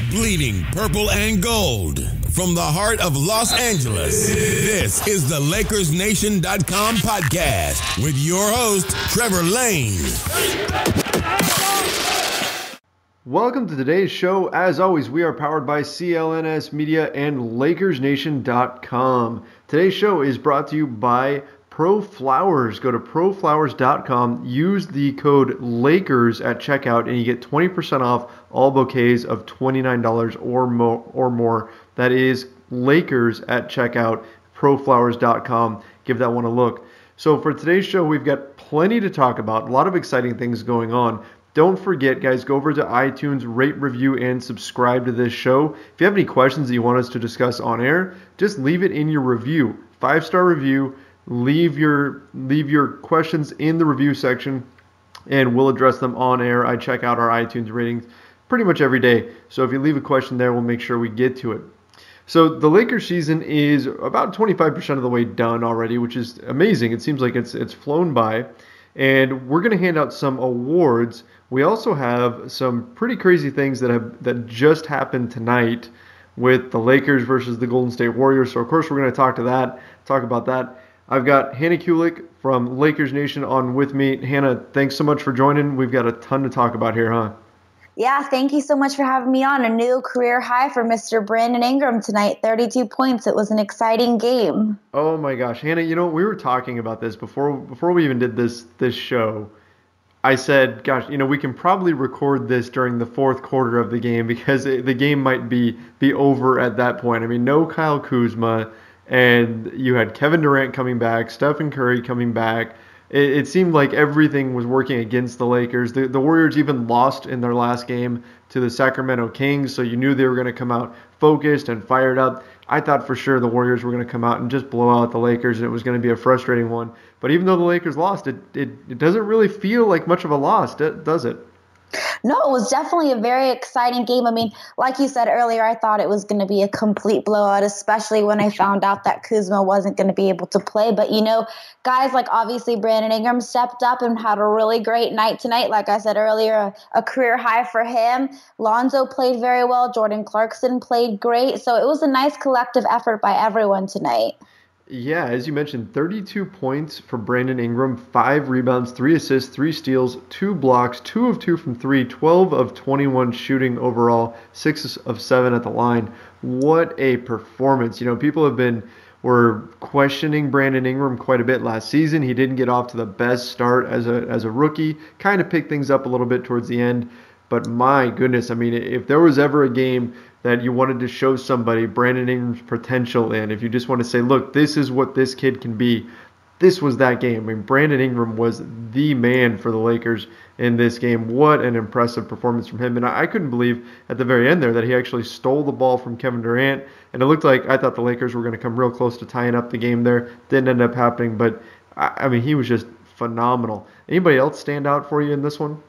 Bleeding purple and gold. From the heart of Los Angeles, this is the LakersNation.com podcast with your host, Trevor Lane. Welcome to today's show. As always, we are powered by CLNS Media and LakersNation.com. Today's show is brought to you by Pro Flowers. Go to proflowers.com, use the code LAKERS at checkout, and you get 20% off all bouquets of $29 or more. That is LAKERS at checkout, proflowers.com. Give that one a look. So for today's show, we've got plenty to talk about, a lot of exciting things going on. Don't forget, guys, go over to iTunes, rate, review, and subscribe to this show. If you have any questions that you want us to discuss on air, just leave it in your review. 5-star review. Leave your questions in the review section, and we'll address them on air. I check out our iTunes ratings pretty much every day. So if you leave a question there, we'll make sure we get to it. So the Lakers season is about 25% of the way done already, which is amazing. It seems like it's flown by. And we're going to hand out some awards. We also have some pretty crazy things that just happened tonight with the Lakers versus the Golden State Warriors. So of course we're going to talk about that. I've got Hannah Kulik from Lakers Nation on with me. Hannah, thanks so much for joining. We've got a ton to talk about here, huh? Yeah, thank you so much for having me on. A new career high for Mr. Brandon Ingram tonight, 32 points. It was an exciting game. Oh my gosh, Hannah, we were talking about this before we even did this show. I said, gosh, we can probably record this during the fourth quarter of the game because the game might be over at that point. I mean, no Kyle Kuzma, and you had Kevin Durant coming back, Stephen Curry coming back. It seemed like everything was working against the Lakers. The Warriors even lost in their last game to the Sacramento Kings, so you knew they were going to come out focused and fired up. I thought for sure the Warriors were going to come out and just blow out the Lakers, and it was going to be a frustrating one. But even though the Lakers lost, it doesn't really feel like much of a loss, does it? No, it was definitely a very exciting game. I mean, like you said earlier, I thought it was going to be a complete blowout, especially when I found out that Kuzma wasn't going to be able to play. But, guys like obviously Brandon Ingram stepped up and had a really great night tonight. Like I said earlier, a career high for him. Lonzo played very well. Jordan Clarkson played great. So it was a nice collective effort by everyone tonight. Yeah, as you mentioned, 32 points for Brandon Ingram, 5 rebounds, 3 assists, 3 steals, 2 blocks, 2 of 2 from 3, 12 of 21 shooting overall, 6 of 7 at the line. What a performance. People were questioning Brandon Ingram quite a bit last season. He didn't get off to the best start as a rookie, kind of picked things up a little bit towards the end. But my goodness, I mean, if there was ever a game that you wanted to show somebody Brandon Ingram's potential in, if you just want to say, look, this is what this kid can be, this was that game. I mean, Brandon Ingram was the man for the Lakers in this game. What an impressive performance from him. And I couldn't believe at the very end there that he actually stole the ball from Kevin Durant. And it looked like I thought the Lakers were going to come real close to tying up the game there. Didn't end up happening, but I mean, he was just phenomenal. Anybody else stand out for you in this one?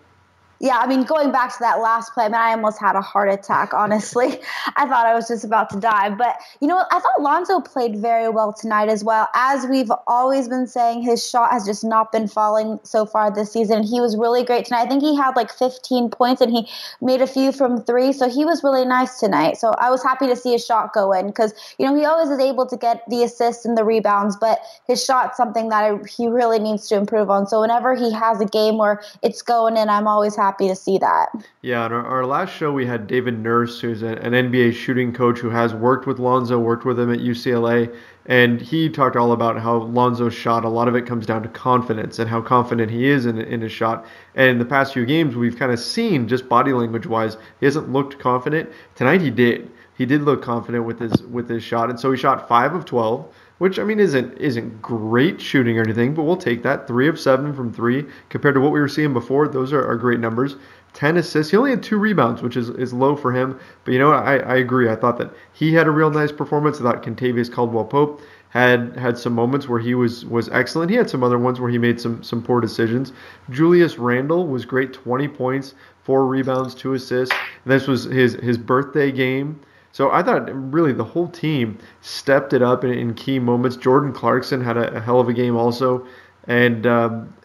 Yeah, I mean, going back to that last play, I almost had a heart attack, honestly. I thought I was just about to die. But, I thought Lonzo played very well tonight as well. As we've always been saying, his shot has just not been falling so far this season. He was really great tonight. I think he had like 15 points, and he made a few from 3. So he was really nice tonight. So I was happy to see his shot go in because, he always is able to get the assists and the rebounds. But his shot's something that he really needs to improve on. So whenever he has a game where it's going in, I'm always happy to see that. Yeah, on our last show, we had David Nurse, who's an NBA shooting coach who has worked with Lonzo, worked with him at UCLA, and he talked all about how Lonzo's shot, a lot of it comes down to confidence and how confident he is in his shot. And in the past few games, we've kind of seen, just body language-wise, he hasn't looked confident. Tonight he did. He did look confident with his shot, and so he shot 5 of 12, which, I mean, isn't great shooting or anything, but we'll take that. 3 of 7 from 3 compared to what we were seeing before. Those are great numbers. 10 assists. He only had 2 rebounds, which is low for him. But you know what? I agree. I thought that he had a real nice performance. I thought Kentavious Caldwell-Pope had some moments where he was excellent. He had some other ones where he made some poor decisions. Julius Randle was great, 20 points, 4 rebounds, 2 assists. This was his birthday game. So I thought really the whole team stepped it up in key moments. Jordan Clarkson had a hell of a game also. And,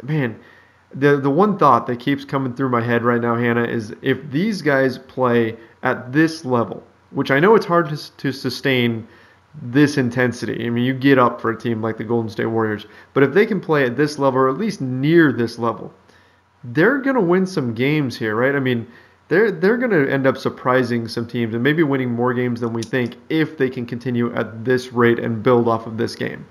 man, the one thought that keeps coming through my head right now, Hannah, is if these guys play at this level, which I know it's hard to sustain this intensity. I mean, you get up for a team like the Golden State Warriors, but if they can play at this level or at least near this level, they're going to win some games here, right? I mean, they're going to end up surprising some teams and maybe winning more games than we think if they can continue at this rate and build off of this game.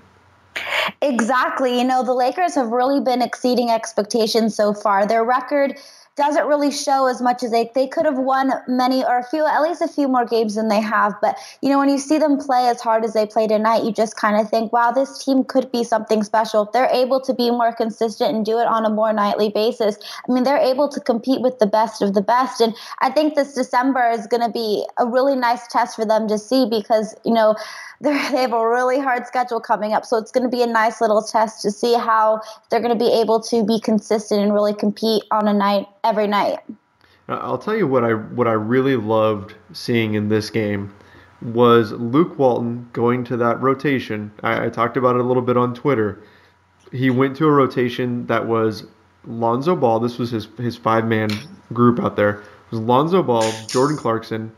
Exactly. You know, the Lakers have really been exceeding expectations so far. Their record doesn't really show as much as they could have won many or at least a few more games than they have. But, you know, when you see them play as hard as they play tonight, you just kind of think, wow, this team could be something special. If they're able to be more consistent and do it on a more nightly basis, I mean, they're able to compete with the best of the best. And I think this December is going to be a really nice test for them to see because, you know, they have a really hard schedule coming up. So it's going to be a nice little test to see how they're going to be able to be consistent and really compete on a night every night. I'll tell you what I really loved seeing in this game was Luke Walton going to that rotation. I talked about it a little bit on Twitter. He went to a rotation that was Lonzo Ball. This was his five-man group out there. It was Lonzo Ball, Jordan Clarkson.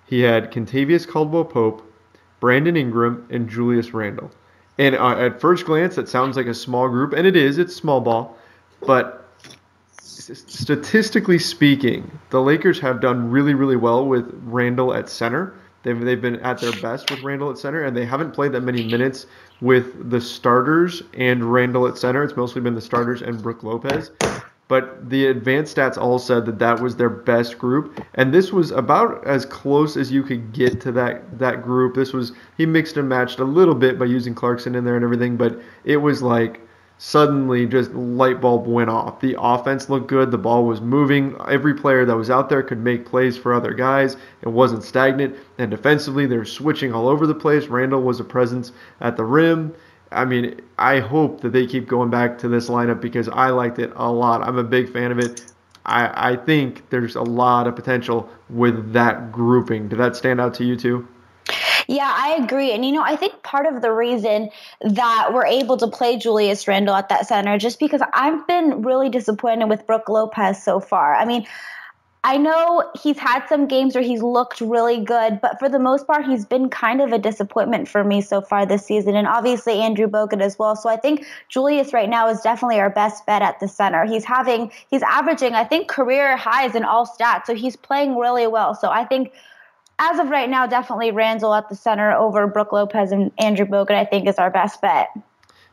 He had Kentavious Caldwell-Pope, Brandon Ingram, and Julius Randle. And at first glance, it sounds like a small group, and it is. It's small ball. But statistically speaking, the Lakers have done really, really well with Randle at center. They've been at their best with Randle at center, and they haven't played that many minutes with the starters and Randle at center. It's mostly been the starters and Brook Lopez. But the advanced stats all said that was their best group. And this was about as close as you could get to that group. He mixed and matched a little bit by using Clarkson in there and everything, but it was like suddenly just light bulb went off. The offense looked good. The ball was moving. Every player that was out there could make plays for other guys. It wasn't stagnant. And defensively, they were switching all over the place. Randle was a presence at the rim. I mean, I hope that they keep going back to this lineup because I liked it a lot. I'm a big fan of it. I think there's a lot of potential with that grouping. Did that stand out to you too? Yeah, I agree. And, you know, I think part of the reason that we're able to play Julius Randle at that center just because I've been really disappointed with Brook Lopez so far. I mean, I know he's had some games where he's looked really good, but for the most part, he's been kind of a disappointment for me so far this season, and obviously Andrew Bogut as well. So I think Julius right now is definitely our best bet at the center. He's averaging, I think, career highs in all stats, so he's playing really well. So I think as of right now, definitely Randle at the center over Brook Lopez and Andrew Bogut, I think, is our best bet.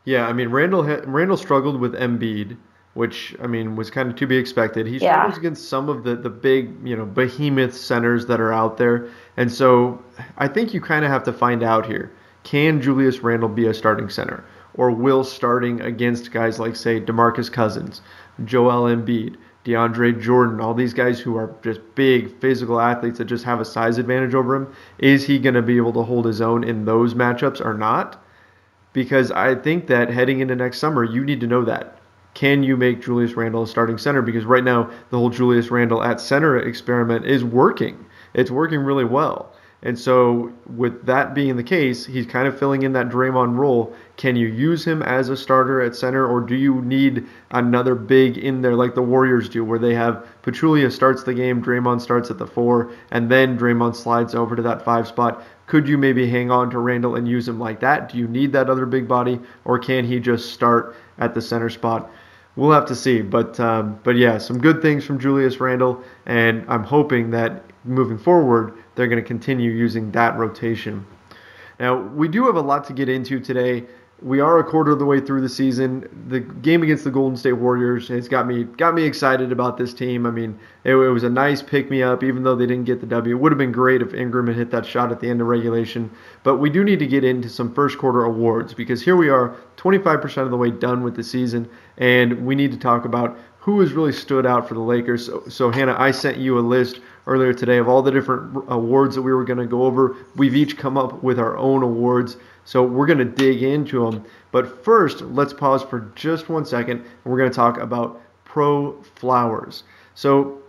Yeah, I mean, Randle struggled with Embiid, which, I mean, was kind of to be expected. He struggles against some of the big, behemoth centers that are out there. And so I think you kind of have to find out here, can Julius Randle be a starting center? Or will starting against guys like, say, DeMarcus Cousins, Joel Embiid, DeAndre Jordan, all these guys who are just big physical athletes that just have a size advantage over him, is he going to be able to hold his own in those matchups or not? Because I think that heading into next summer, you need to know that. Can you make Julius Randle a starting center? Because right now, the whole Julius Randle at center experiment is working. It's working really well. And so with that being the case, he's kind of filling in that Draymond role. Can you use him as a starter at center, or do you need another big in there like the Warriors do, where they have Pachulia starts the game, Draymond starts at the 4, and then Draymond slides over to that 5 spot? Could you maybe hang on to Randle and use him like that? Do you need that other big body, or can he just start at the center spot? We'll have to see, but yeah, some good things from Julius Randle, and I'm hoping that moving forward, they're going to continue using that rotation. Now, we do have a lot to get into today. We are a quarter of the way through the season. The game against the Golden State Warriors has got me excited about this team. I mean, it was a nice pick-me-up, even though they didn't get the W. It would have been great if Ingram had hit that shot at the end of regulation. But we do need to get into some first quarter awards, because here we are, 25% of the way done with the season, and we need to talk about who has really stood out for the Lakers. So Hannah, I sent you a list earlier today of all the different awards that we were going to go over. We've each come up with our own awards, so we're going to dig into them. But first, let's pause for just 1 second, and we're going to talk about Pro Flowers. So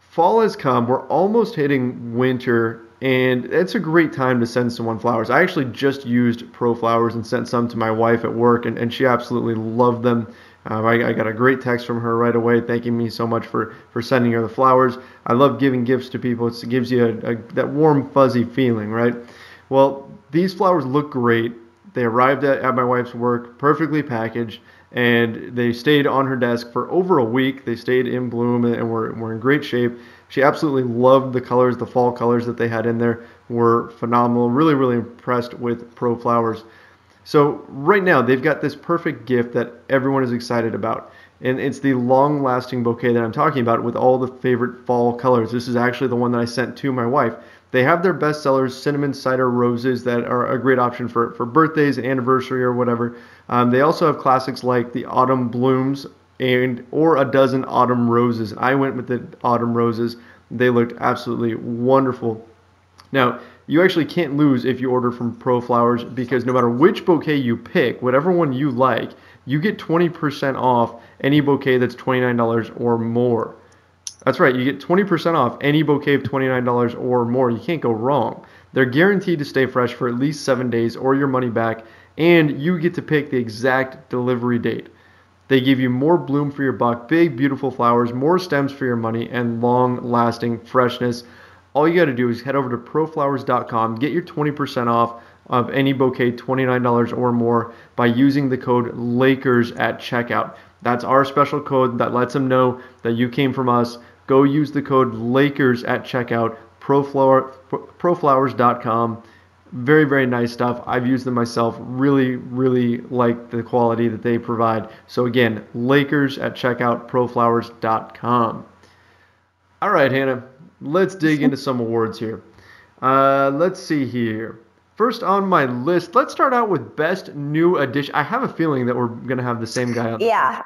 fall has come. We're almost hitting winter, and it's a great time to send someone flowers. I actually just used Pro Flowers and sent some to my wife at work, and she absolutely loved them. I got a great text from her right away thanking me so much for sending her the flowers. I love giving gifts to people. It gives you that warm, fuzzy feeling, right? Well, these flowers look great. They arrived at my wife's work, perfectly packaged, and they stayed on her desk for over a week. They stayed in bloom and were in great shape. She absolutely loved the colors. The fall colors that they had in there were phenomenal. Really, really impressed with Pro Flowers. So right now, they've got this perfect gift that everyone is excited about. And it's the long-lasting bouquet that I'm talking about with all the favorite fall colors. This is actually the one that I sent to my wife. They have their best sellers, cinnamon cider roses, that are a great option for birthdays, anniversary, or whatever. They also have classics like the autumn blooms or a dozen autumn roses. I went with the autumn roses. They looked absolutely wonderful. Now, you actually can't lose if you order from Pro Flowers, because no matter which bouquet you pick, whatever one you like, you get 20% off any bouquet that's $29 or more. That's right, you get 20% off any bouquet of $29 or more. You can't go wrong. They're guaranteed to stay fresh for at least 7 days or your money back, and you get to pick the exact delivery date. They give you more bloom for your buck, big, beautiful flowers, more stems for your money, and long-lasting freshness. All you got to do is head over to proflowers.com, get your 20% off of any bouquet $29 or more by using the code LAKERS at checkout. That's our special code that lets them know that you came from us. Go use the code LAKERS at checkout, proflowers.com. Very, very nice stuff. I've used them myself. Really, really like the quality that they provide. So again, LAKERS at checkout, proflowers.com. All right, Hannah. Let's dig into some awards here. Let's see here. First on my list, let's start out with Best New Addition. I have a feeling that we're going to have the same guy on. Yeah.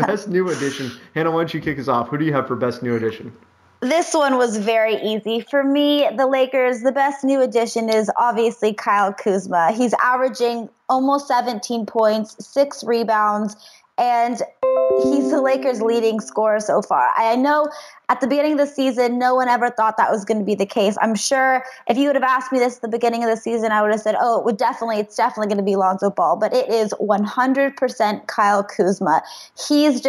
Best New Addition. Hannah, why don't you kick us off? Who do you have for Best New Addition? This one was very easy. For me, the Lakers, the best new addition is obviously Kyle Kuzma. He's averaging almost 17 points, 6 rebounds, and he's the Lakers' leading scorer so far. I know at the beginning of the season, no one ever thought that was going to be the case. I'm sure if you would have asked me this at the beginning of the season, I would have said, oh, it's definitely going to be Lonzo Ball. But it is 100% Kyle Kuzma. He's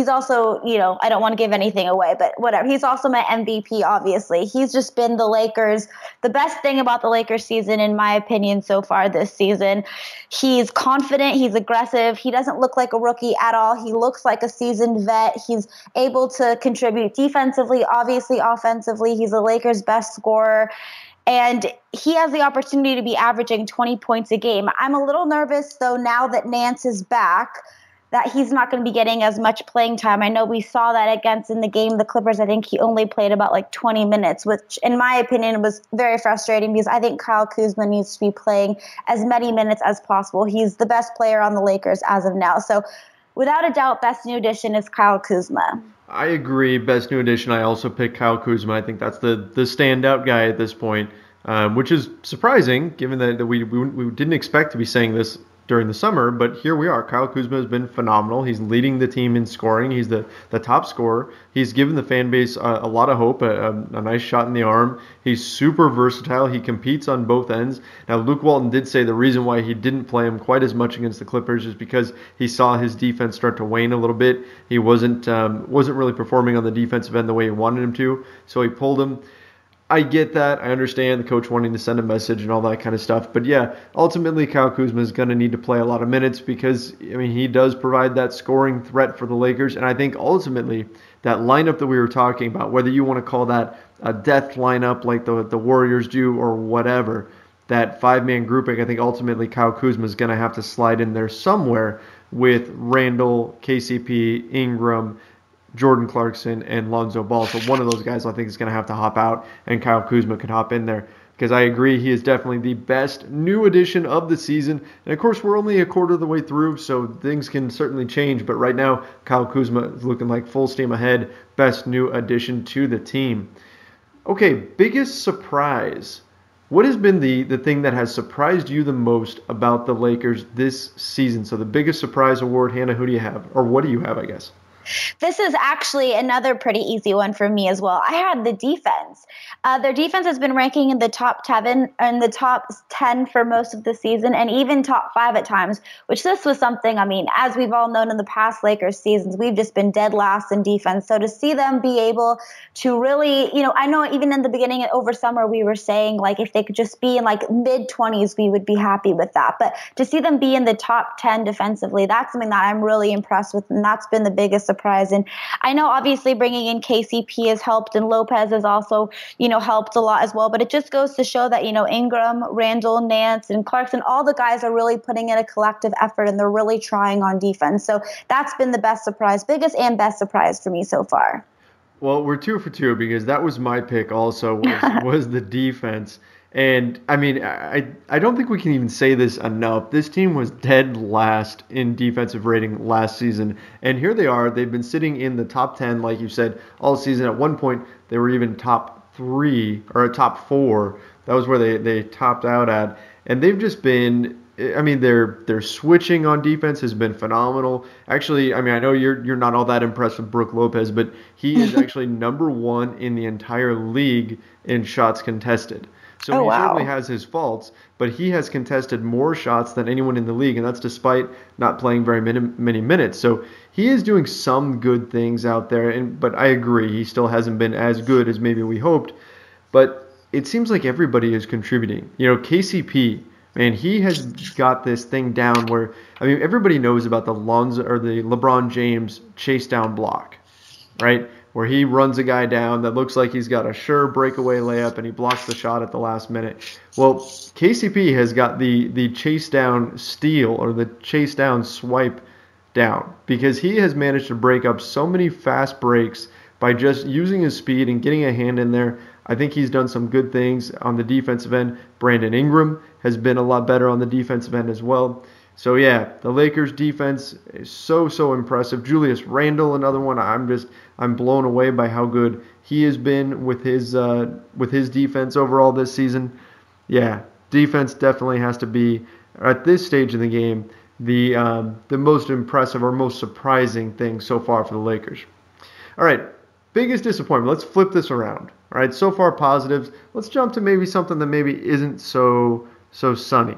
also, I don't want to give anything away, but whatever. He's also my MVP, obviously. He's just been the best thing about the Lakers season, in my opinion, so far this season. He's confident. He's aggressive. He doesn't look like a rookie at all. He looks like a seasoned vet. He's able to contribute defensively, obviously offensively. He's the Lakers' best scorer. And he has the opportunity to be averaging 20 points a game. I'm a little nervous, though, now that Nance is back, that he's not going to be getting as much playing time. I know we saw that in the game, the Clippers. I think he only played about 20 minutes, which in my opinion was very frustrating because I think Kyle Kuzma needs to be playing as many minutes as possible. He's the best player on the Lakers as of now. So without a doubt, best new addition is Kyle Kuzma. I agree. Best new addition. I also picked Kyle Kuzma. I think that's the standout guy at this point, which is surprising given that we didn't expect to be saying this during the summer, but here we are. Kyle Kuzma has been phenomenal. He's leading the team in scoring. He's the top scorer. He's given the fan base a lot of hope, a nice shot in the arm. He's super versatile. He competes on both ends. Now, Luke Walton did say the reason why he didn't play him quite as much against the Clippers is because he saw his defense start to wane a little bit. He wasn't really performing on the defensive end the way he wanted him to, so he pulled him. I get that. I understand the coach wanting to send a message and all that kind of stuff. But yeah, ultimately Kyle Kuzma is going to need to play a lot of minutes because, he does provide that scoring threat for the Lakers. And I think ultimately that lineup that we were talking about, whether you want to call that a death lineup like the Warriors do or whatever, that 5-man grouping, I think ultimately Kyle Kuzma is going to have to slide in there somewhere with Randall, KCP, Ingram, Jordan Clarkson, and Lonzo Ball. So one of those guys I think is going to have to hop out, and Kyle Kuzma could hop in there because I agree he is definitely the best new addition of the season. And of course, we're only a quarter of the way through, so things can certainly change. But right now, Kyle Kuzma is looking like full steam ahead, best new addition to the team. Okay, biggest surprise. What has been the thing that has surprised you the most about the Lakers this season? So the biggest surprise award, Hannah, who do you have? Or what do you have, I guess? This is actually another pretty easy one for me as well. I had the defense. Their defense has been ranking in the top 10 and the top 10 for most of the season, and even top 5 at times, which this was something, I mean, as we've all known in the past Lakers seasons, we've just been dead last in defense. So to see them be able to really, I know even in the beginning over summer, we were saying like if they could just be in like mid-20s, we would be happy with that. But to see them be in the top 10 defensively, that's something that I'm really impressed with, and that's been the biggest surprise. And I know obviously bringing in KCP has helped, and Lopez has also, helped a lot as well. But it just goes to show that, Ingram, Randall, Nance, and Clarkson, all the guys are really putting in a collective effort, and they're really trying on defense. So that's been the biggest and best surprise for me so far. Well, we're 2 for 2 because that was my pick also was the defense. And I mean, I don't think we can even say this enough. This team was dead last in defensive rating last season. And here they are. They've been sitting in the top 10, like you said, all season. At one point, they were even top 3 or a top 4. That was where they topped out at. And they've just been, I mean, their switching on defense has been phenomenal. Actually, I mean, I know you're not all that impressed with Brook Lopez, but he is actually number 1 in the entire league in shots contested. So he certainly has his faults, but he has contested more shots than anyone in the league, and that's despite not playing very many minutes. So he is doing some good things out there, but I agree, he still hasn't been as good as maybe we hoped. But it seems like everybody is contributing. KCP, man, he has got this thing down where, I mean, everybody knows about the LeBron James chase down block, right? Where he runs a guy down that looks like he's got a sure breakaway layup and he blocks the shot at the last minute. Well, KCP has got the chase down steal or the chase down swipe down because he has managed to break up so many fast breaks by just using his speed and getting a hand in there. I think he's done some good things on the defensive end. Brandon Ingram has been a lot better on the defensive end as well. So yeah, the Lakers defense is so impressive. Julius Randle, another one. I'm blown away by how good he has been with his defense overall this season. Yeah, defense definitely has to be at this stage in the game the most impressive or most surprising thing so far for the Lakers. All right, biggest disappointment. Let's flip this around. All right, so far positives. Let's jump to maybe something that maybe isn't so sunny.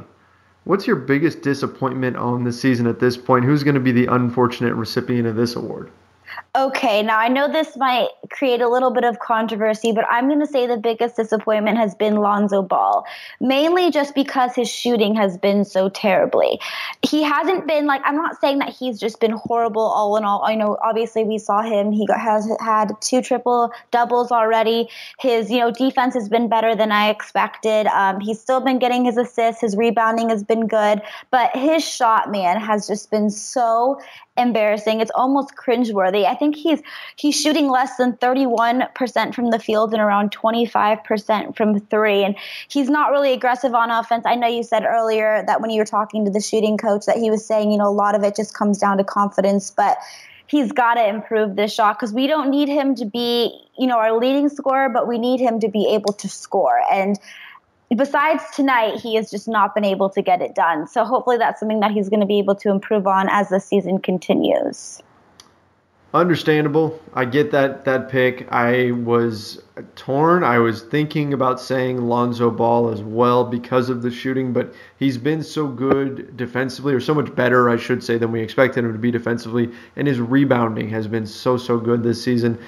What's your biggest disappointment on the season at this point? Who's going to be the unfortunate recipient of this award? Okay, now I know this might create a little bit of controversy, but I'm going to say the biggest disappointment has been Lonzo Ball, mainly just because his shooting has been so terribly. He hasn't been I'm not saying that he's just been horrible all in all. I know obviously we saw him. He has had 2 triple doubles already. His defense has been better than I expected. He's still been getting his assists. His rebounding has been good, but his shot, man, has just been so embarrassing. It's almost cringeworthy. I think he's shooting less than 31% from the field and around 25% from 3. And he's not really aggressive on offense. I know you said earlier that when you were talking to the shooting coach that he was saying, a lot of it just comes down to confidence, but he's got to improve this shot because we don't need him to be, our leading scorer, but we need him to be able to score. And besides tonight, he has just not been able to get it done. So hopefully that's something that he's going to be able to improve on as the season continues. Understandable. I get that pick. I was torn. I was thinking about saying Lonzo Ball as well because of the shooting, but he's been so good defensively, or so much better, I should say, than we expected him to be defensively, and his rebounding has been so good this season.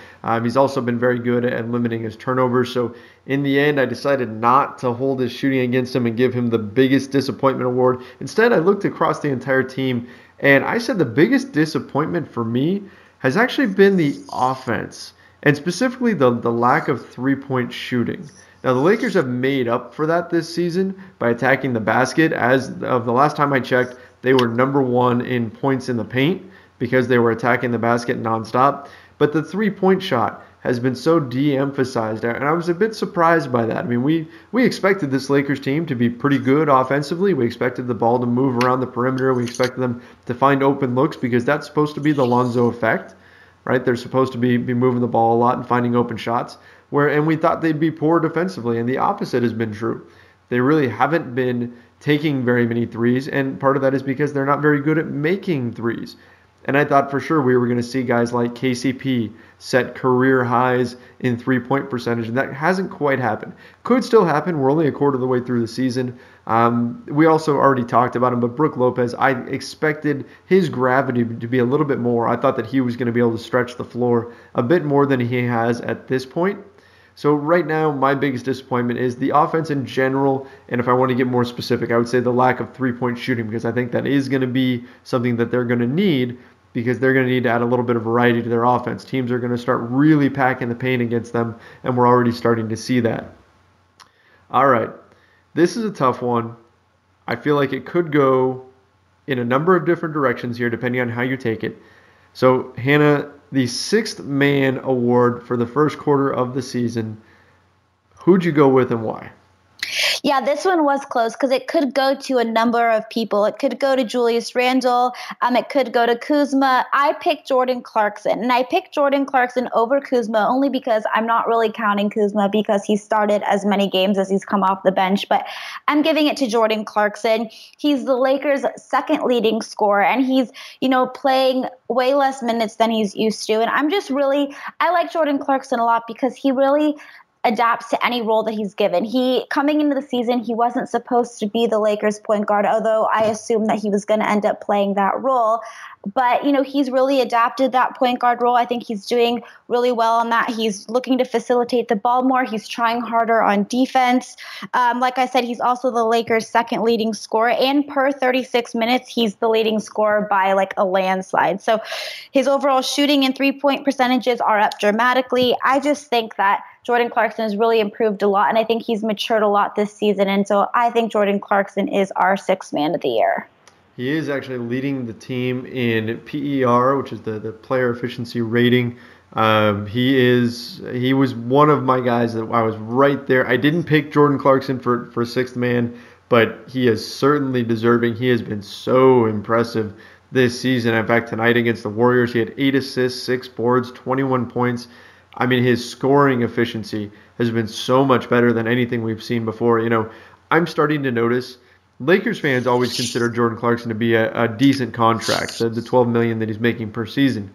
He's also been very good at limiting his turnovers, so in the end, I decided not to hold his shooting against him and give him the biggest disappointment award. Instead, I looked across the entire team, and I said the biggest disappointment for me has actually been the offense, and specifically the lack of three-point shooting. Now, the Lakers have made up for that this season by attacking the basket. As of the last time I checked, they were number 1 in points in the paint because they were attacking the basket nonstop. But the three-point shot has been so de-emphasized, and I was a bit surprised by that. I mean, we expected this Lakers team to be pretty good offensively. We expected the ball to move around the perimeter. We expected them to find open looks because that's supposed to be the Lonzo effect, right? They're supposed to be moving the ball a lot and finding open shots. And we thought they'd be poor defensively, and the opposite has been true. They really haven't been taking very many threes, and part of that is because they're not very good at making threes. And I thought for sure we were going to see guys like KCP set career highs in three-point percentage, and that hasn't quite happened. Could still happen. We're only a quarter of the way through the season. We also already talked about him, but Brook Lopez, I expected his gravity to be a little bit more. I thought that he was going to be able to stretch the floor a bit more than he has at this point. So right now, my biggest disappointment is the offense in general, and if I want to get more specific, I would say the lack of three-point shooting, because I think that is going to be something that they're going to need, because they're going to need to add a little bit of variety to their offense. Teams are going to start really packing the paint against them, and we're already starting to see that. All right, this is a tough one. I feel like it could go in a number of different directions here, depending on how you take it. So, Hannah, the sixth man award for the first quarter of the season, who'd you go with and why? Yeah, this one was close because it could go to a number of people. It could go to Julius Randle. It could go to Kuzma. I picked Jordan Clarkson, and I picked Jordan Clarkson over Kuzma only because I'm not really counting Kuzma because he started as many games as he's come off the bench. But I'm giving it to Jordan Clarkson. He's the Lakers' second leading scorer, and he's, playing way less minutes than he's used to. And I like Jordan Clarkson a lot because he really adapts to any role that he's given. Coming into the season, he wasn't supposed to be the Lakers point guard, although I assumed that he was going to end up playing that role. But, he's really adapted that point guard role. I think he's doing really well on that. He's looking to facilitate the ball more. He's trying harder on defense. Like I said, he's also the Lakers' second leading scorer. And per 36 minutes, he's the leading scorer by a landslide. So his overall shooting and three-point percentages are up dramatically. I just think that Jordan Clarkson has really improved a lot, and I think he's matured a lot this season. And so I think Jordan Clarkson is our sixth man of the year. He is actually leading the team in PER, which is the player efficiency rating. He was one of my guys that I was right there. I didn't pick Jordan Clarkson for sixth man, but he is certainly deserving. He has been so impressive this season. In fact, tonight against the Warriors, he had 8 assists, 6 boards, 21 points. I mean, his scoring efficiency has been so much better than anything we've seen before. I'm starting to notice Lakers fans always consider Jordan Clarkson to be a decent contract, the $12 million that he's making per season,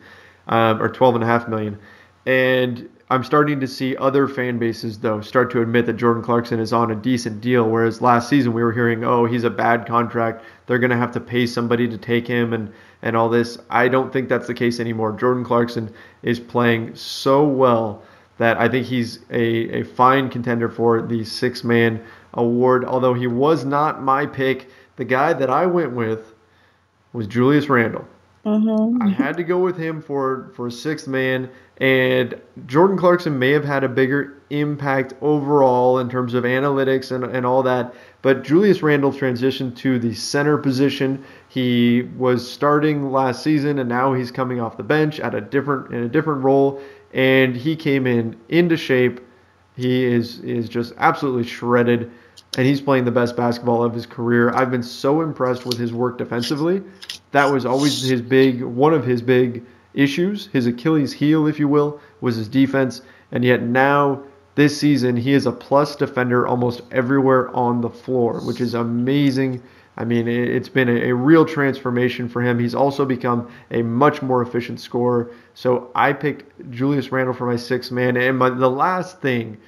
or $12.5 million. And I'm starting to see other fan bases, though, start to admit that Jordan Clarkson is on a decent deal, whereas last season we were hearing, oh, he's a bad contract, they're going to have to pay somebody to take him and all this. I don't think that's the case anymore. Jordan Clarkson is playing so well that I think he's a fine contender for the six-man award, although he was not my pick. The guy that I went with was Julius Randle. Mm-hmm. I had to go with him for sixth man, and Jordan Clarkson may have had a bigger impact overall in terms of analytics and all that, but Julius Randle transitioned to the center position. He was starting last season, and now he's coming off the bench in a different role, and he came into shape. He is just absolutely shredded, and he's playing the best basketball of his career. I've been so impressed with his work defensively. That was always one of his big issues. His Achilles heel, if you will, was his defense. And yet now, this season, he is a plus defender almost everywhere on the floor, which is amazing. I mean, it's been a real transformation for him. He's also become a much more efficient scorer. So I picked Julius Randle for my sixth man. And the last thing,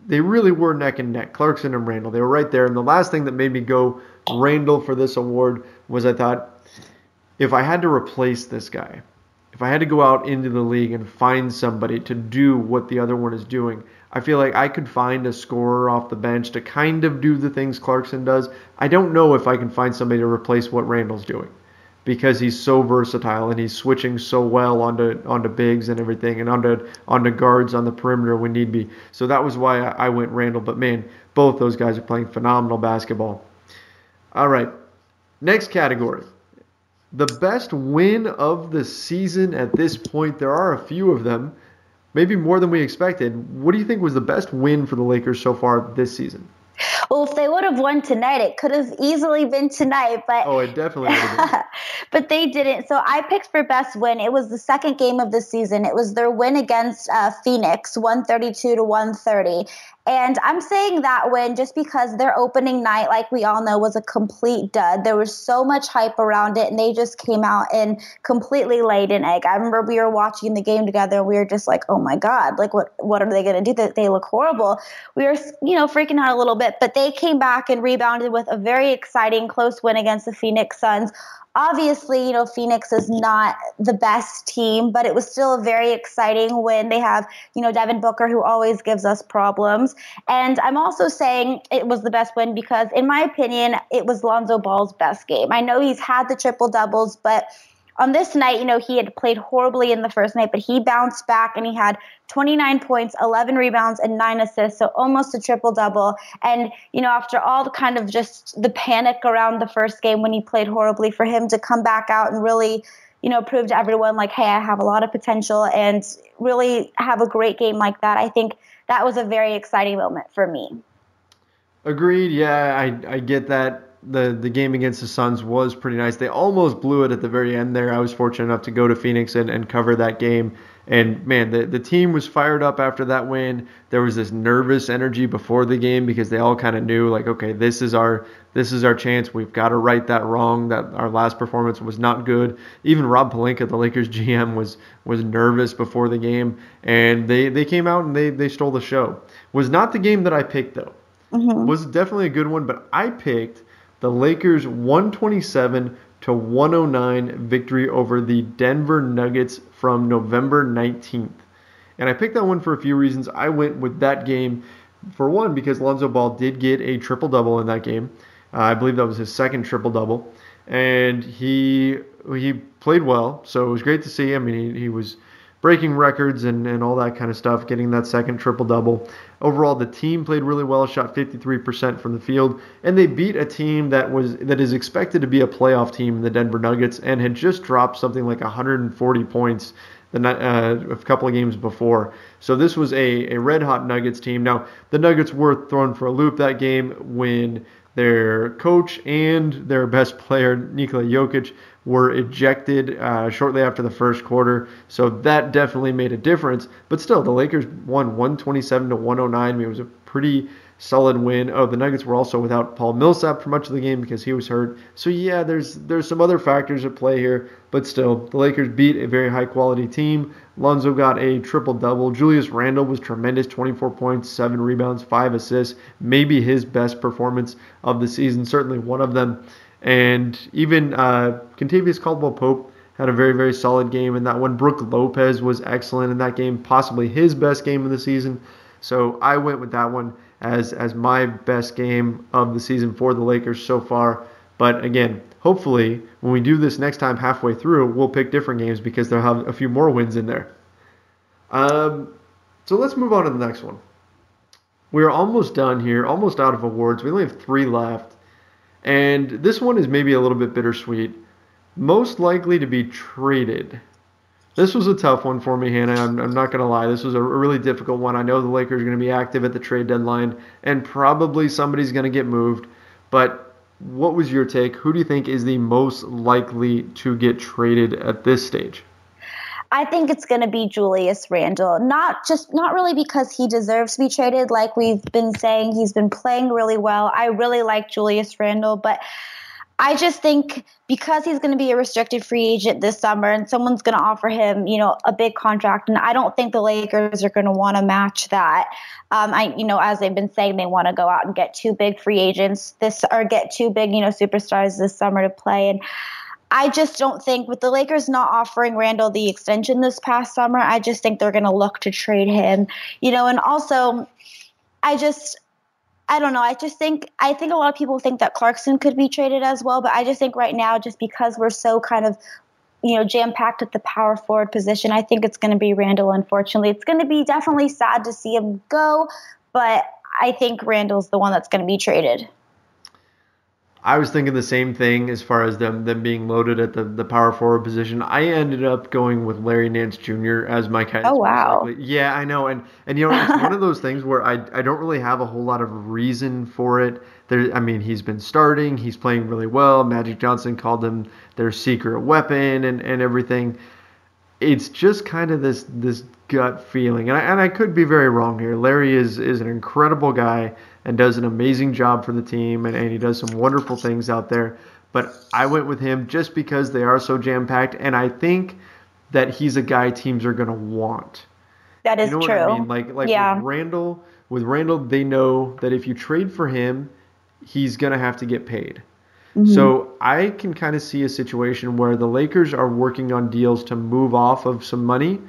they really were neck and neck, Clarkson and Randle. They were right there. And the last thing that made me go Randle for this award was I thought, if I had to replace this guy, if I had to go out into the league and find somebody to do what the other one is doing, I feel like I could find a scorer off the bench to kind of do the things Clarkson does. I don't know if I can find somebody to replace what Randle's doing because he's so versatile and he's switching so well onto bigs and everything and onto guards on the perimeter when need be. So that was why I went Randle. But, man, both those guys are playing phenomenal basketball. All right, next category. The best win of the season at this point. There are a few of them, maybe more than we expected. What do you think was the best win for the Lakers so far this season? Well, if they would have won tonight, it could have easily been tonight. But oh, it definitely would have been. But they didn't. So I picked for best win. It was the second game of the season. It was their win against Phoenix, 132-130. And I'm saying that win just because their opening night, like we all know, was a complete dud. There was so much hype around it, and they just came out and completely laid an egg. I remember we were watching the game together, and we were just like, oh my God, like what are they going to do? They look horrible. We were, freaking out a little bit, but they came back and rebounded with a very exciting close win against the Phoenix Suns. Obviously, Phoenix is not the best team, but it was still a very exciting win. They have, Devin Booker, who always gives us problems. And I'm also saying it was the best win because, in my opinion, it was Lonzo Ball's best game. I know he's had the triple doubles, but on this night, he had played horribly in the first night, but he bounced back and he had 29 points, 11 rebounds, and 9 assists, so almost a triple-double. And, after all the kind of just the panic around the first game when he played horribly, for him to come back out and really, prove to everyone, like, hey, I have a lot of potential, and really have a great game like that, I think that was a very exciting moment for me. Agreed. Yeah, I get that. The game against the Suns was pretty nice. They almost blew it at the very end there. I was fortunate enough to go to Phoenix and cover that game. And, man, the team was fired up after that win. There was this nervous energy before the game because they all kind of knew, like, okay, this is our chance. We've got to right that wrong. That our last performance was not good. Even Rob Pelinka, the Lakers GM, was nervous before the game. And they came out and they stole the show. Was not the game that I picked, though. Mm-hmm. Was definitely a good one, but I picked the Lakers 127-109 victory over the Denver Nuggets from November 19th. And I picked that one for a few reasons. I went with that game, for one, because Lonzo Ball did get a triple-double in that game. I believe that was his second triple-double. And he played well, so it was great to see. I mean, he was breaking records and all that kind of stuff, getting that second triple-double. Overall, the team played really well, shot 53% from the field, and they beat a team that is expected to be a playoff team, the Denver Nuggets, and had just dropped something like 140 points a couple of games before. So this was a red-hot Nuggets team. Now, the Nuggets were thrown for a loop that game when their coach and their best player, Nikola Jokic, were ejected shortly after the first quarter. So that definitely made a difference. But still, the Lakers won 127-109. I mean, it was a pretty solid win. Oh, the Nuggets were also without Paul Millsap for much of the game because he was hurt. So yeah, there's some other factors at play here. But still, the Lakers beat a very high-quality team. Lonzo got a triple-double. Julius Randle was tremendous, 24 points, 7 rebounds, 5 assists. Maybe his best performance of the season, certainly one of them. And even Kentavious Caldwell-Pope had a very, very solid game in that one. Brook Lopez was excellent in that game, possibly his best game of the season. So I went with that one as my best game of the season for the Lakers so far. But again, hopefully when we do this next time halfway through, we'll pick different games because they'll have a few more wins in there. So let's move on to the next one. We're almost done here, almost out of awards. We only have 3 left. And this one is maybe a little bit bittersweet. Most likely to be traded. This was a tough one for me, Hannah. I'm not going to lie. This was a really difficult one. I know the Lakers are going to be active at the trade deadline, and probably somebody's going to get moved. But what was your take? Who do you think is the most likely to get traded at this stage? I think it's going to be Julius Randle. Not really because he deserves to be traded. Like we've been saying, he's been playing really well. I really like Julius Randle, but I just think because he's going to be a restricted free agent this summer and someone's going to offer him, a big contract, and I don't think the Lakers are going to want to match that. As they've been saying, they want to go out and get 2 big free agents get 2 big, superstars this summer to play. And I just don't think, with the Lakers not offering Randle the extension this past summer, I just think they're going to look to trade him, and also I don't know. I think a lot of people think that Clarkson could be traded as well, but I just think right now, just because we're so kind of, jam-packed at the power forward position, I think it's going to be Randle, unfortunately. It's going to be definitely sad to see him go, but I think Randle's the one that's going to be traded. I was thinking the same thing as far as them being loaded at the power forward position. I ended up going with Larry Nance Jr. as my kind of wow. likely. Yeah, I know. And it's one of those things where I don't really have a whole lot of reason for it. He's been starting. He's playing really well. Magic Johnson called him their secret weapon and everything. It's just kind of this gut feeling, and I could be very wrong here. Larry is an incredible guy and does an amazing job for the team, and he does some wonderful things out there. But I went with him just because they are so jam-packed, and I think that he's a guy teams are going to want. That is You know true. what I mean? Like yeah. with Randall, they know that if you trade for him, he's going to have to get paid. Mm-hmm. So I can kind of see a situation where the Lakers are working on deals to move off of some money,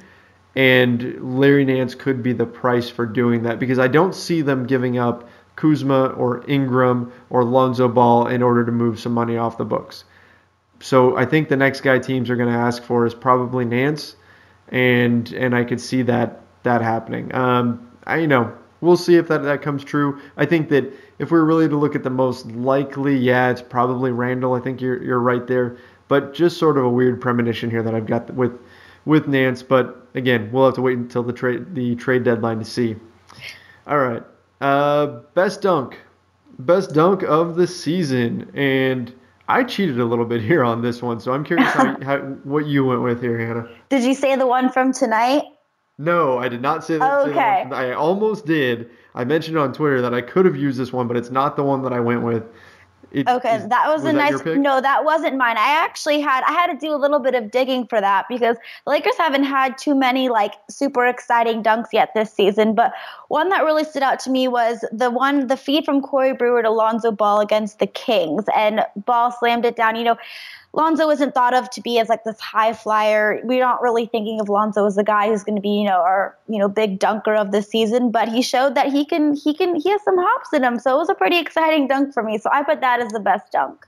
and Larry Nance could be the price for doing that, because I don't see them giving up Kuzma or Ingram or Lonzo Ball in order to move some money off the books. So I think the next guy teams are going to ask for is probably Nance, and I could see that happening. We'll see if that comes true. I think that if we're really to look at the most likely, it's probably Randall. I think you're right there, but just sort of a weird premonition here that I've got with Nance. But again, we'll have to wait until the trade deadline to see. All right. Best dunk of the season, and I cheated a little bit here on this one, so I'm curious what you went with here, Hannah. Did you say the one from tonight? No, I did not say that. Okay. I almost did. I mentioned on Twitter that I could have used this one, but it's not the one that I went with. That was a nice. Your pick? No, that wasn't mine. I had to do a little bit of digging for that, because the Lakers haven't had too many like super exciting dunks yet this season. But one that really stood out to me was the feed from Corey Brewer to Lonzo Ball against the Kings, and Ball slammed it down. Lonzo isn't thought of to be as like this high flyer. We're not really thinking of Lonzo as the guy who's going to be, our, big dunker of the season, but he showed that he has some hops in him. So it was a pretty exciting dunk for me. So I put that as the best dunk.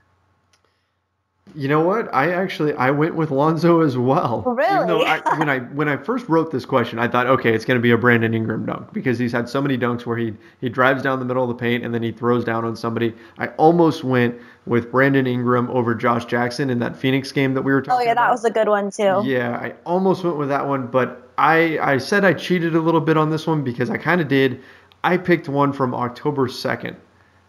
You know what? I went with Lonzo as well. Really? Even though when I first wrote this question, I thought, okay, it's going to be a Brandon Ingram dunk, because he's had so many dunks where he drives down the middle of the paint and then he throws down on somebody. I almost went with Brandon Ingram over Josh Jackson in that Phoenix game that we were talking about. That was a good one too. Yeah, I almost went with that one, but I said I cheated a little bit on this one because I kind of did. I picked one from October 2nd.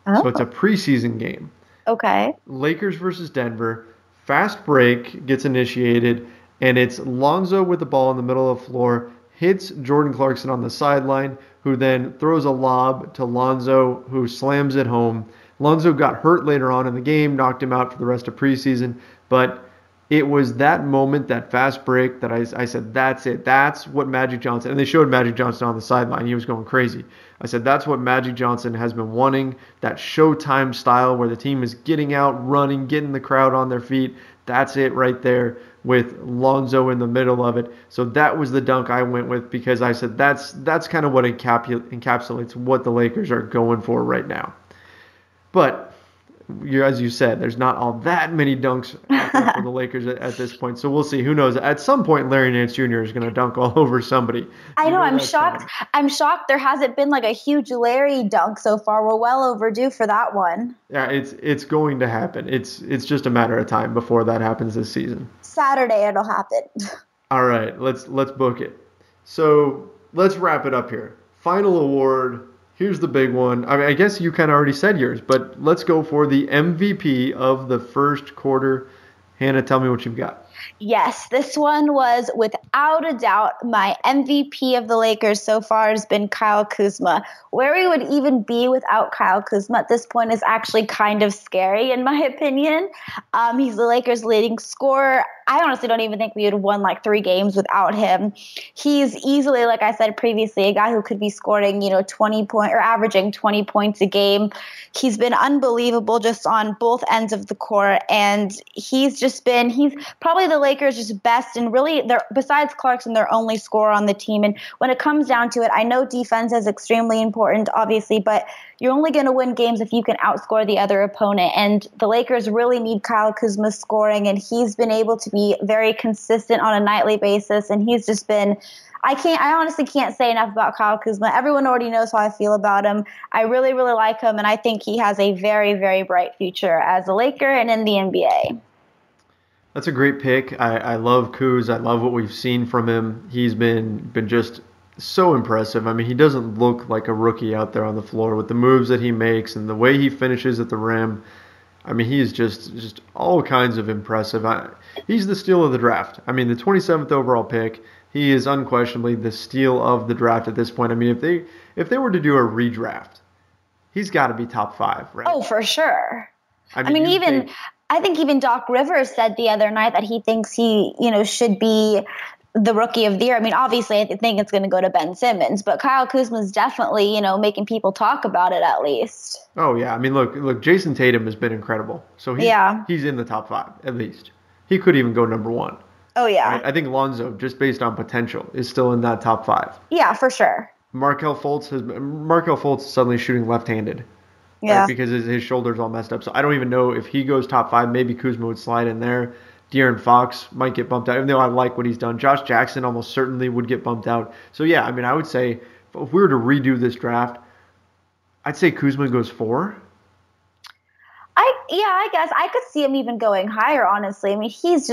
So it's a preseason game. Okay. Lakers versus Denver. Fast break gets initiated, and it's Lonzo with the ball in the middle of the floor, hits Jordan Clarkson on the sideline, who then throws a lob to Lonzo, who slams it home. Lonzo got hurt later on in the game, knocked him out for the rest of preseason, but it was that moment, that fast break, that I said, that's it. That's what Magic Johnson, and they showed Magic Johnson on the sideline. He was going crazy. I said, that's what Magic Johnson has been wanting, that Showtime style where the team is getting out, running, getting the crowd on their feet. That's it right there with Lonzo in the middle of it. So that was the dunk I went with, because I said that's kind of what encapsulates what the Lakers are going for right now. But as you said, there's not all that many dunks for the Lakers at this point. So we'll see. Who knows? At some point, Larry Nance Jr. is going to dunk all over somebody. I know. I'm shocked. I'm shocked there hasn't been like a huge Larry dunk so far. We're well overdue for that one. Yeah, it's going to happen. It's just a matter of time before that happens this season. Saturday it'll happen. All right, let's book it. So let's wrap it up here. Final award. Here's the big one. I mean, I guess you kind of already said yours, but let's go for the MVP of the first quarter. Hannah, tell me what you've got. Yes, this one was without a doubt my MVP of the Lakers so far has been Kyle Kuzma. Where we would even be without Kyle Kuzma at this point is actually kind of scary, in my opinion. He's the Lakers' leading scorer. I honestly don't even think we would have won like 3 games without him. He's easily, like I said previously, a guy who could be scoring, 20 points or averaging 20 points a game. He's been unbelievable just on both ends of the court, and he's probably the Lakers' just best, and really, besides Clarkson, their only scorer on the team. And when it comes down to it, I know defense is extremely important, obviously, but you're only going to win games if you can outscore the other opponent. And the Lakers really need Kyle Kuzma's scoring, and he's been able to be very consistent on a nightly basis. And he's just been, I honestly can't say enough about Kyle Kuzma. Everyone already knows how I feel about him. I really, really like him, and I think he has a very, very bright future as a Laker and in the NBA. That's a great pick. I love Kuz. I love what we've seen from him. He's been just so impressive. I mean, he doesn't look like a rookie out there on the floor with the moves that he makes and the way he finishes at the rim. I mean, he is just all kinds of impressive. He's the steal of the draft. I mean, the 27th overall pick. He is unquestionably the steal of the draft at this point. I mean, if they were to do a redraft, he's got to be top 5, right? Oh, for sure. I mean, even I think even Doc Rivers said the other night that he thinks he, should be the rookie of the year. I mean, obviously, I think it's going to go to Ben Simmons, but Kyle Kuzma is definitely, making people talk about it at least. Oh yeah, I mean, look, Jason Tatum has been incredible. So he's in the top 5 at least. He could even go number 1. Oh yeah. Right? I think Lonzo, just based on potential, is still in that top 5. Yeah, for sure. Markelle Fultz is suddenly shooting left-handed. Yeah. Right? Because his shoulder's all messed up. So I don't even know if he goes top 5. Maybe Kuzma would slide in there. De'Aaron Fox might get bumped out, even though I like what he's done. Josh Jackson almost certainly would get bumped out. So yeah, I mean, I would say if we were to redo this draft, I'd say Kuzma goes 4. I guess I could see him even going higher, honestly. I mean, he's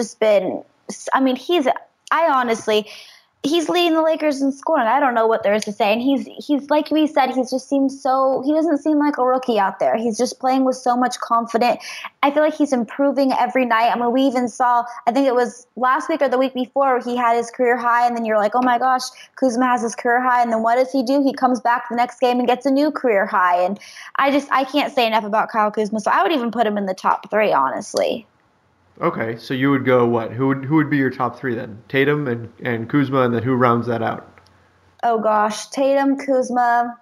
leading the Lakers in scoring. I don't know what there is to say. And he's like we said, he doesn't seem like a rookie out there. He's just playing with so much confidence. I feel like he's improving every night. I mean, we even saw, I think it was last week or the week before, he had his career high, and then you're like, oh my gosh, Kuzma has his career high. And then what does he do? He comes back the next game and gets a new career high. And I can't say enough about Kyle Kuzma. So I would even put him in the top 3, honestly. Okay, so you would go what? Who would be your top 3 then? Tatum and Kuzma, and then who rounds that out? Oh gosh, Tatum, Kuzma,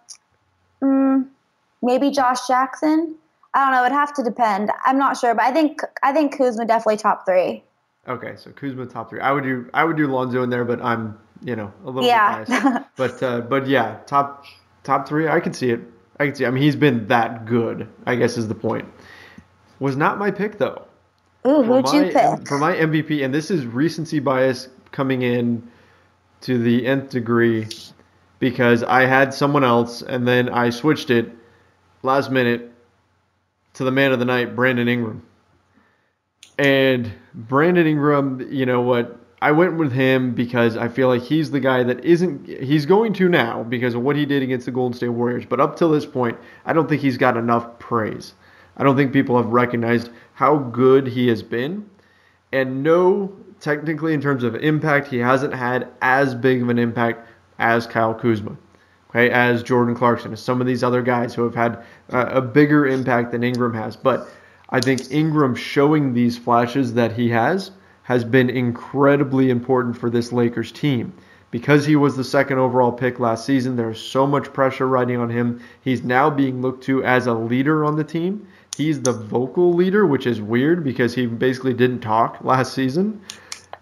maybe Josh Jackson. I don't know. It'd have to depend. I'm not sure, but I think Kuzma definitely top 3. Okay, so Kuzma top 3. I would do Lonzo in there, but I'm a little bit biased. But yeah, top 3. I can see it. I mean, he's been that good, I guess is the point. Was not my pick though. Ooh, who'd you pick? For my MVP, and this is recency bias coming in to the nth degree, because I had someone else, and then I switched it last minute to the man of the night, Brandon Ingram. And Brandon Ingram, you know what? I went with him because I feel like he's the guy that he's going to now because of what he did against the Golden State Warriors. But up till this point, I don't think he's got enough praise. I don't think people have recognized how good he has been. And no, technically in terms of impact, he hasn't had as big of an impact as Kyle Kuzma, okay, as Jordan Clarkson, as some of these other guys who have had a bigger impact than Ingram has. But I think Ingram showing these flashes that he has been incredibly important for this Lakers team. Because he was the second overall pick last season, there's so much pressure riding on him. He's now being looked to as a leader on the team. He's the vocal leader, which is weird because he basically didn't talk last season.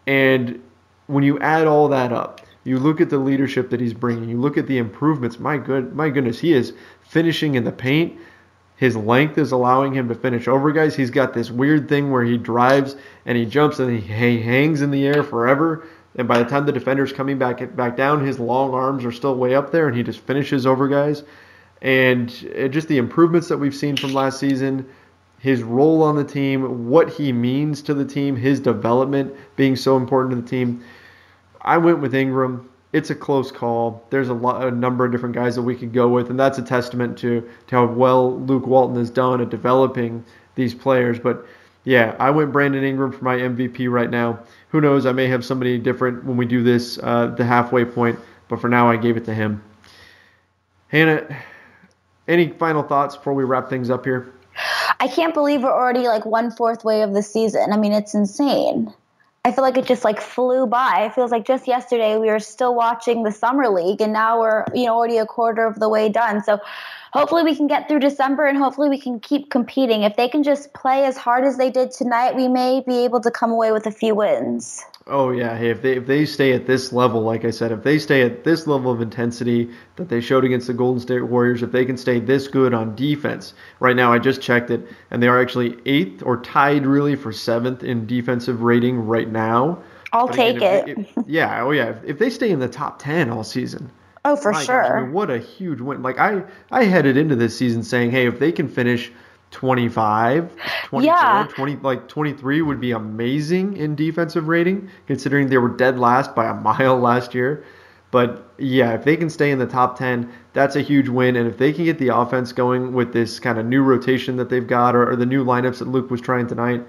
And when you add all that up, you look at the leadership that he's bringing, you look at the improvements, my goodness, he is finishing in the paint. His length is allowing him to finish over guys. He's got this weird thing where he drives and he jumps and he hangs in the air forever. And by the time the defender's coming back down, his long arms are still way up there and he just finishes over guys. And just the improvements that we've seen from last season, his role on the team, what he means to the team, his development being so important to the team. I went with Ingram. It's a close call. There's a number of different guys that we could go with, and that's a testament to how well Luke Walton has done at developing these players. But yeah, I went Brandon Ingram for my MVP right now. Who knows? I may have somebody different when we do this, the halfway point, but for now I gave it to him. Hannah, any final thoughts before we wrap things up here? I can't believe we're already like 1/4 way of the season. I mean, it's insane. I feel like it just like flew by. It feels like just yesterday we were still watching the Summer League, and now we're already a quarter of the way done. So hopefully we can get through December, and hopefully we can keep competing. If they can just play as hard as they did tonight, we may be able to come away with a few wins. Oh yeah, hey, if they stay at this level, like I said, if they stay at this level of intensity that they showed against the Golden State Warriors, if they can stay this good on defense, right now I just checked it, and they are actually 8th or tied really for 7th in defensive rating right now. I'll take it. If they stay in the top 10 all season. Oh, for sure. Gosh, I mean, what a huge win. Like I headed into this season saying, hey, if they can finish 25, 24, 20, like 23 would be amazing in defensive rating, considering they were dead last by a mile last year. But yeah, if they can stay in the top 10, that's a huge win. And if they can get the offense going with this kind of new rotation that they've got, or the new lineups that Luke was trying tonight,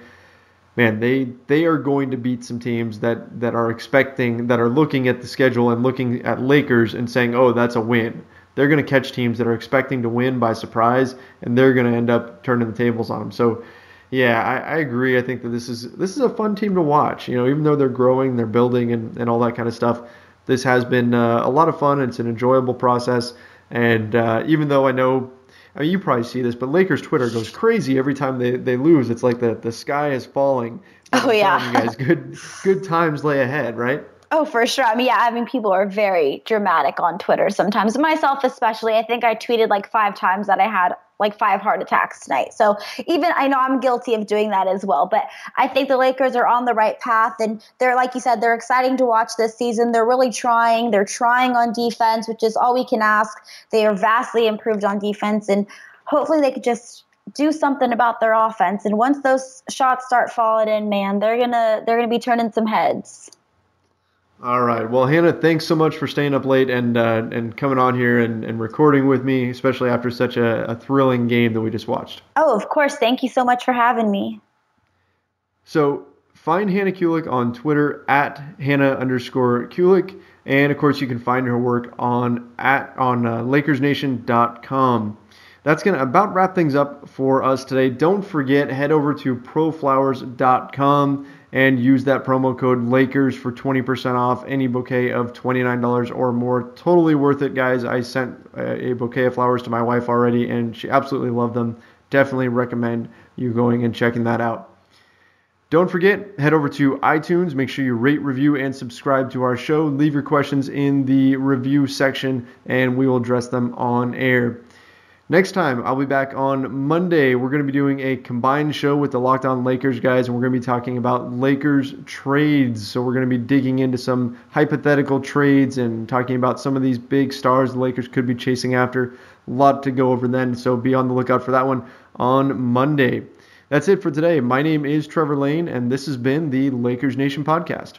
man, they are going to beat some teams that are looking at the schedule and looking at Lakers and saying, oh, that's a win. They're going to catch teams that are expecting to win by surprise, and they're going to end up turning the tables on them. So, yeah, I agree. I think that this is a fun team to watch. Even though they're growing, they're building, and all that kind of stuff, this has been a lot of fun. It's an enjoyable process. And even though I mean, you probably see this, but Lakers Twitter goes crazy every time they lose. It's like the sky is falling. Oh, yeah. You guys, good times lay ahead, right? Oh, for sure. I mean, people are very dramatic on Twitter sometimes. Myself especially. I think I tweeted like 5 times that I had like 5 heart attacks tonight. So even I know I'm guilty of doing that as well. But I think the Lakers are on the right path. And they're, like you said, they're exciting to watch this season. They're really trying. They're trying on defense, which is all we can ask. They are vastly improved on defense. And hopefully they could just do something about their offense. And once those shots start falling in, man, they're gonna be turning some heads. All right. Well, Hannah, thanks so much for staying up late and coming on here and recording with me, especially after such a thrilling game that we just watched. Oh, of course. Thank you so much for having me. So find Hannah Kulik on Twitter at Hannah_Kulik. And, of course, you can find her work on LakersNation.com. That's going to about wrap things up for us today. Don't forget, head over to proflowers.com and use that promo code Lakers for 20% off any bouquet of $29 or more. Totally worth it, guys. I sent a bouquet of flowers to my wife already, and she absolutely loved them. Definitely recommend you going and checking that out. Don't forget, head over to iTunes. Make sure you rate, review, and subscribe to our show. Leave your questions in the review section, and we will address them on air. Next time, I'll be back on Monday. We're going to be doing a combined show with the Locked On Lakers guys, and we're going to be talking about Lakers trades. So we're going to be digging into some hypothetical trades and talking about some of these big stars the Lakers could be chasing after. A lot to go over then, so be on the lookout for that one on Monday. That's it for today. My name is Trevor Lane, and this has been the Lakers Nation Podcast.